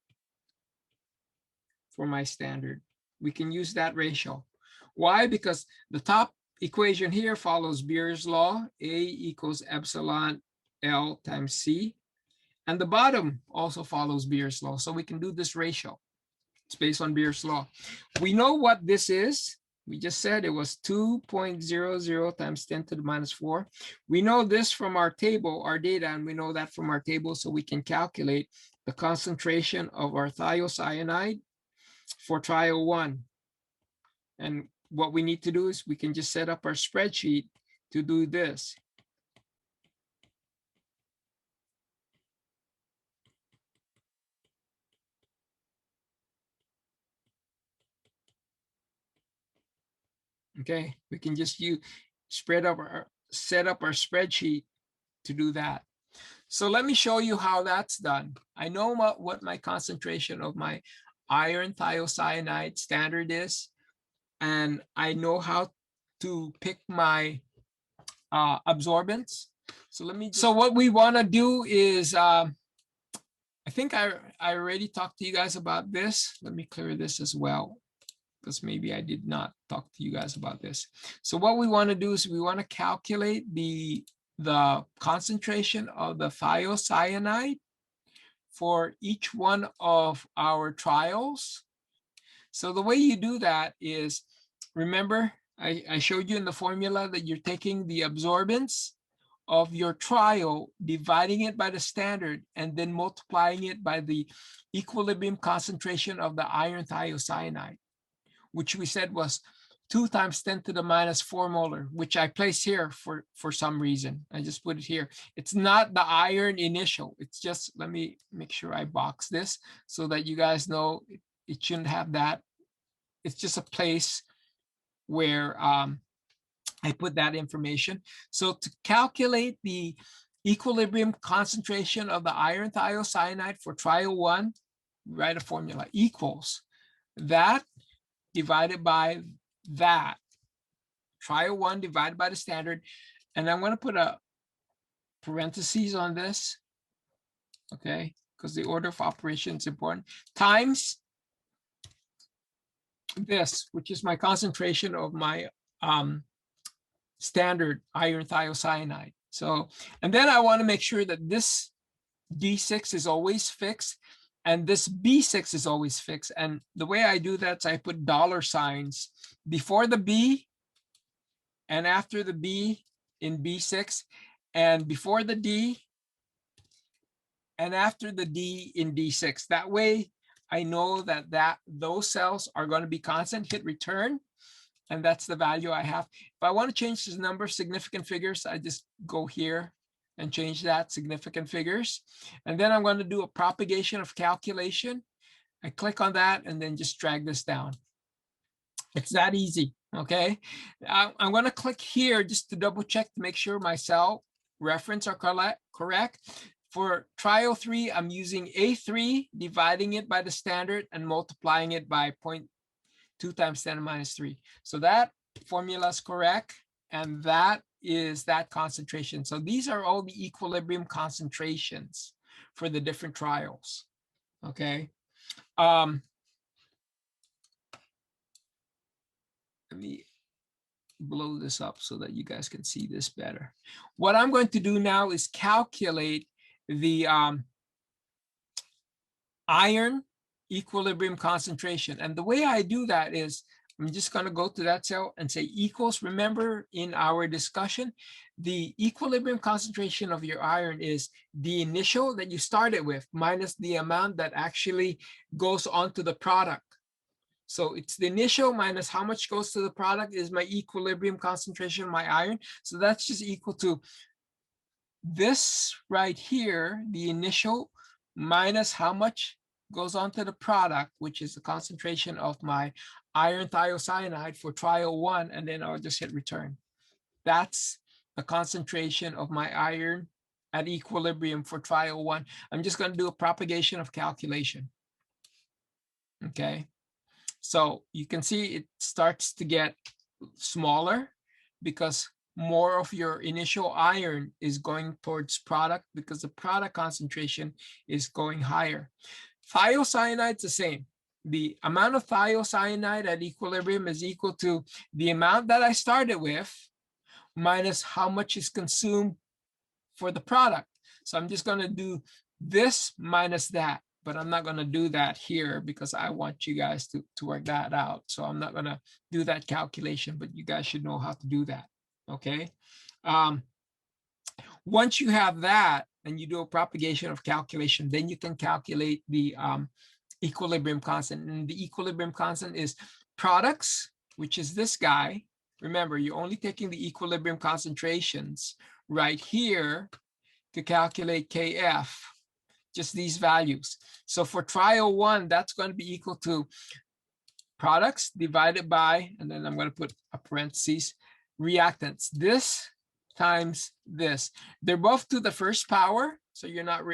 for my standard. We can use that ratio. Why? Because the top equation here follows Beer's law, A equals epsilon L times C. And the bottom also follows Beer's law. So we can do this ratio. It's based on Beer's law. We know what this is. We just said it was 2.00 times 10 to the minus 4. We know this from our table, our data, and we know that from our table, so we can calculate the concentration of our thiocyanide for trial 1. And what we need to do is we can just set up our spreadsheet to do this. Okay, we can just set up our spreadsheet to do that. So let me show you how that's done. I know what my concentration of my iron thiocyanide standard is, and I know how to pick my absorbance. So what we want to do is, I think I already talked to you guys about this. Let me clear this as well, because maybe I did not talk to you guys about this. So what we want to do is we want to calculate the the concentration of the thiocyanide for each one of our trials. So the way you do that is, remember, I showed you in the formula that you're taking the absorbance of your trial, dividing it by the standard, and then multiplying it by the equilibrium concentration of the iron thiocyanide, which we said was 2 × 10⁻⁴ molar, which I place here for some reason. I just put it here. It's not the iron initial. It's just, let me make sure I box this so that you guys know it shouldn't have that. It's just a place where I put that information. So to calculate the equilibrium concentration of the iron thiocyanide for trial 1, write a formula equals that divided by that, trial 1 divided by the standard, and I'm going to put a parentheses on this, okay, because the order of operation is important, times this, which is my concentration of my standard iron thiocyanide. So, and then I want to make sure that this D6 is always fixed and this B6 is always fixed. And the way I do that is I put $ before the B and after the B in B6, and before the D and after the D in D6. That way I know that those cells are going to be constant. Hit return, and that's the value I have. If I want to change this number significant figures, I just go here and change that significant figures. And then I'm going to do a propagation of calculation. I click on that and then just drag this down. It's that easy, okay? I'm going to click here just to double check to make sure my cell reference are correct. For trial 3, I'm using A3, dividing it by the standard and multiplying it by 0.2 × 10⁻�3. So that formula is correct, and that is that concentration. So these are all the equilibrium concentrations for the different trials, okay? Let me blow this up so that you guys can see this better. What I'm going to do now is calculate the iron equilibrium concentration. And the way I do that is I'm just going to go to that cell and say equals. Remember in our discussion, the equilibrium concentration of your iron is the initial that you started with minus the amount that actually goes on to the product. So it's the initial minus how much goes to the product is my equilibrium concentration of my iron. So that's just equal to this right here, the initial minus how much goes on to the product, which is the concentration of my iron thiocyanide for trial 1, and then I'll just hit return. That's the concentration of my iron at equilibrium for trial 1. I'm just going to do a propagation of calculation. Okay, so you can see it starts to get smaller because more of your initial iron is going towards product because the product concentration is going higher. Thiocyanide is the same. The amount of thiocyanide at equilibrium is equal to the amount that I started with minus how much is consumed for the product. So I'm just going to do this minus that, but I'm not going to do that here because I want you guys to work that out. So I'm not going to do that calculation, but you guys should know how to do that. Okay. Once you have that and you do a propagation of calculation, then you can calculate the equilibrium constant. And the equilibrium constant is products, which is this guy. Remember, you're only taking the equilibrium concentrations right here to calculate Kf, just these values. So for trial 1, that's going to be equal to products divided by, and then I'm going to put a parentheses, reactants, this times this. They're both to the first power, so you're not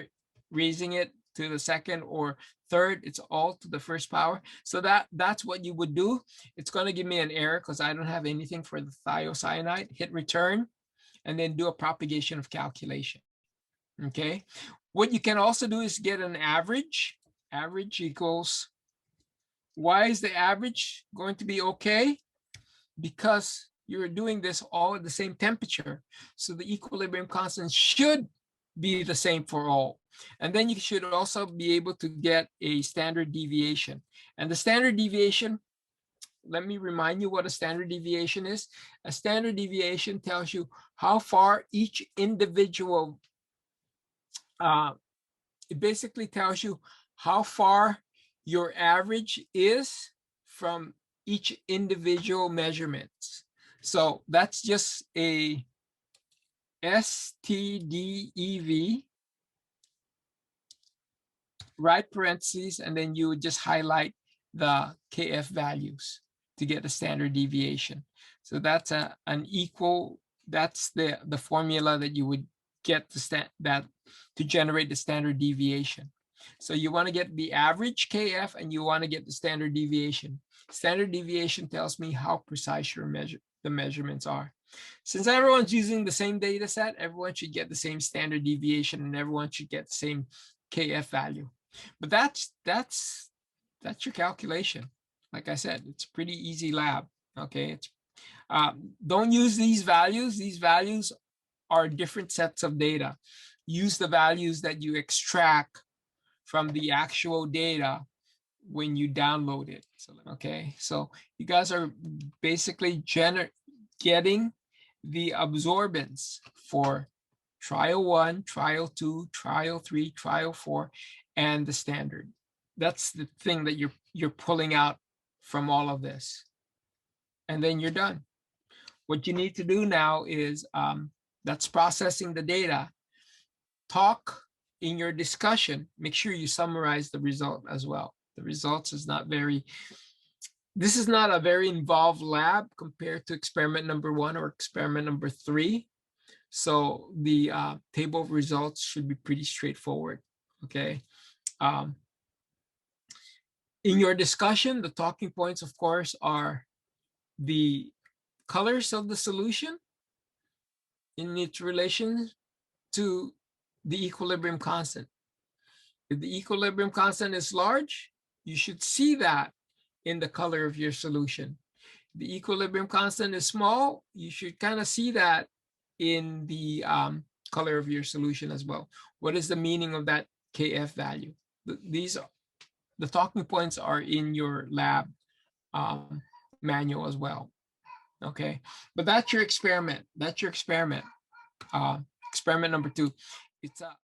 raising it to the second or third. It's all to the first power. So that's what you would do. It's going to give me an error because I don't have anything for the thiocyanide. Hit return and then do a propagation of calculation. Okay. What you can also do is get an average. Average equals, why is the average going to be okay? Because you're doing this all at the same temperature. So the equilibrium constant should be the same for all. And then you should also be able to get a standard deviation. And the standard deviation, let me remind you what a standard deviation is. A standard deviation tells you how far each individual, it basically tells you how far your average is from each individual measurements. So that's just a STDEV, right parentheses, and then you would just highlight the KF values to get the standard deviation. So that's that's the formula that you would get to generate the standard deviation. So you want to get the average KF and you want to get the standard deviation. Standard deviation tells me how precise the measurements are. Since everyone's using the same data set, everyone should get the same standard deviation and everyone should get the same KF value. But that's your calculation. Like I said, it's a pretty easy lab. Okay, don't use these values. These values are different sets of data. Use the values that you extract from the actual data when you download it. Okay, so you guys are basically getting the absorbance for trial 1, trial 2, trial 3, trial 4, and the standard. That's the thing that you're pulling out from all of this. And then you're done. What you need to do now is, that's processing the data. Talk in your discussion, make sure you summarize the result as well. The results is not this is not a very involved lab compared to experiment number 1 or experiment number 3. So the table of results should be pretty straightforward, okay? In your discussion, the talking points, of course, are the colors of the solution in its relation to the equilibrium constant. If the equilibrium constant is large, you should see that in the color of your solution. If the equilibrium constant is small, you should kind of see that in the color of your solution as well. What is the meaning of that KF value? The talking points are in your lab manual as well. Okay, but that's your experiment. That's your experiment. Experiment number 2. It's a